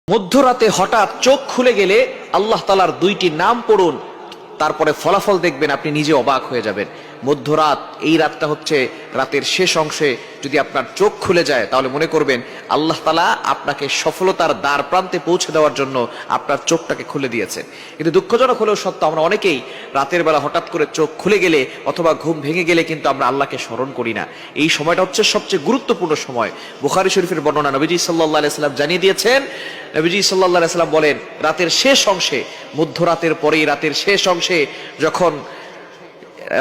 মধ্যরাতে হঠাৎ চোখ খুলে গেলে আল্লাহ তাআলার দুইটি নাম পড়ুন, তারপরে ফলাফল দেখবেন আপনি নিজে অবাক হয়ে যাবেন। মধ্যরাত, এই রাতটা হচ্ছে রাতের শেষ অংশে যদি আপনার চোখ খুলে যায় তাহলে মনে করবেন আল্লাহ তাআলা আপনাকে সফলতার দ্বার প্রান্তে পৌঁছে দেওয়ার জন্য আপনার চোখটাকে খুলে দিয়েছেন। কিন্তু দুঃখজনক হলেও সত্য, আমরা অনেকেই রাতের বেলা হঠাৎ করে চোখ খুলে গেলে অথবা ঘুম ভেঙে গেলে কিন্তু আমরা আল্লাহকে স্মরণ করি না। এই সময়টা হচ্ছে সবচেয়ে গুরুত্বপূর্ণ সময়। বুখারী শরীফের বর্ণনা, নবীজি সাল্লাল্লাহু আলাইহি সাল্লাম জানিয়ে দিয়েছেন, নবীজি সাল্লাল্লাহু আলাইহি সাল্লাম বলেন, রাতের শেষ অংশে, মধ্যরাতের পরেই রাতের শেষ অংশে যখন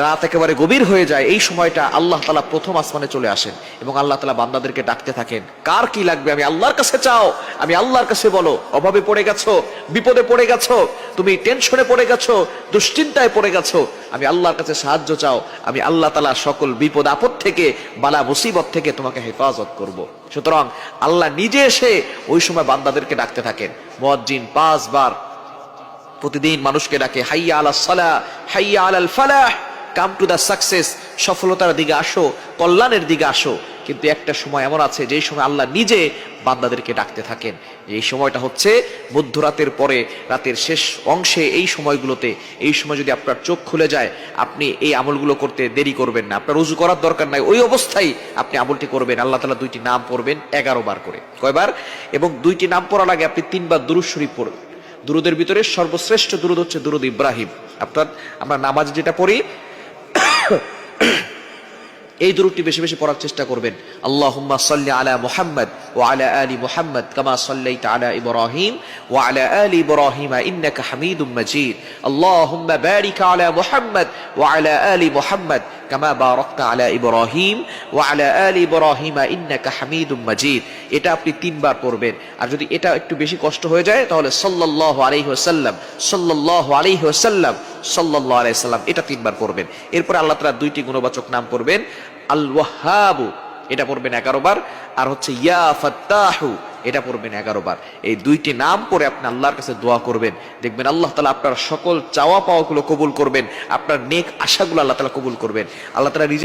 রাত একেবারে গভীর হয়ে যায়, এই সময়টা আল্লাহ তাআলা প্রথম আসমানে চলে আসেন এবং আল্লাহ তাআলা বান্দাদেরকে ডাকতে থাকেন, কার কি লাগবে আমি আল্লাহর কাছে চাও, আমি আল্লাহর কাছে বলো। অভাবে পড়ে গেছো, বিপদে পড়ে গেছো, তুমি টেনশনে পড়ে গেছো, দুশ্চিন্তায় পড়ে গেছো, আমি আল্লাহর কাছে সাহায্য চাও, আমি আল্লাহ তাআলা সকল বিপদ আপদ থেকে, বালা মুসিবত থেকে তোমাকে হেফাজত করব। সুতরাং আল্লাহ নিজে এসে ওই সময় বান্দাদেরকে ডাকতে থাকেন। মুয়াজ্জিন 5 বার প্রতিদিন মানুষকে ডাকে, হাইয়া আলাস সালাহ, হাইয়া আলাল ফালাহ, কাম টু দ্য সাকসেস, সফলতার দিকে আসো, কল্যাণের দিকে আসো। কিন্তু একটা সময় এমন আছে যেই সময় আল্লাহ নিজে বান্দাদেরকে ডাকতে থাকেন। এই সময়টা হচ্ছে মধ্যরাতের পরে রাতের শেষ অংশে। এই সময়গুলোতে, এই সময় যদি আপনার চোখ খুলে যায়, আপনি এই আমলগুলো করতে দেরি করবেন না। আপনার ওযু করার দরকার নাই, ওই অবস্থায় আপনি আমলটি করবেন। আল্লাহ তাআলা দুইটি নাম পড়বেন 11 বার করে। কয়বার? এবং দুইটি নাম পড়ার আগে আপনি 3 বার দুরূদ শরীফ পড়বেন। দুরুদের ভিতরে সর্বশ্রেষ্ঠ দুরুদ হচ্ছে দুরুদ ইব্রাহিম। আমরা নামাজ যেটা পড়ি এই দুরূদটি বেশি বেশি পড়ার চেষ্টা করবেন। আল্লাহুম্মা সাল্লি আলা মুহাম্মদ ওয়া আলা আলি মুহাম্মদ কামা সাল্লাইতা আলা ইব্রাহিম ওয়া আলা আলি ইব্রাহিম ইন্নাকা হামিদুম মাজিদ। আল্লাহুম্মা বারিক আলা মুহাম্মদ ওয়া আলা আলি মুহাম্মদ কামা বারাকতা আলা ইব্রাহিম ওয়া আলা আলি ইব্রাহিম ইন্নাকা হামিদুম মাজিদ। এটা আপনি 3 বার পড়বেন। আর যদি এটা একটু বেশি কষ্ট হয়ে যায় তাহলে সাল্লাল্লাহু আলাইহি ওয়াসাল্লাম, সাল্লাল্লাহু আলাইহি ওয়াসাল্লাম, সাল্লাল্লাহু আলাইহি ওয়াসাল্লাম, এটা 3 বার পড়বেন। এরপর আল্লাহ তাআলা দুইটি গুণবাচক নাম পড়বেন। আল ওয়াহ্হাব, এটা পড়বেন 11 বার। আর হচ্ছে ইয়া ফাত্তাহু, এটা পড়বেন 11 বার। এই দুইটি নাম পড়ে আপনি আল্লাহর কাছে দোয়া করবেন, দেখবেন আল্লাহ তাআলা আপনার সকল চাওয়া পাওয়াগুলো কবুল করবেন, আপনার নেক আশাগুলো আল্লাহ তাআলা কবুল করবেন। আল্লাহ তাআলা নিজে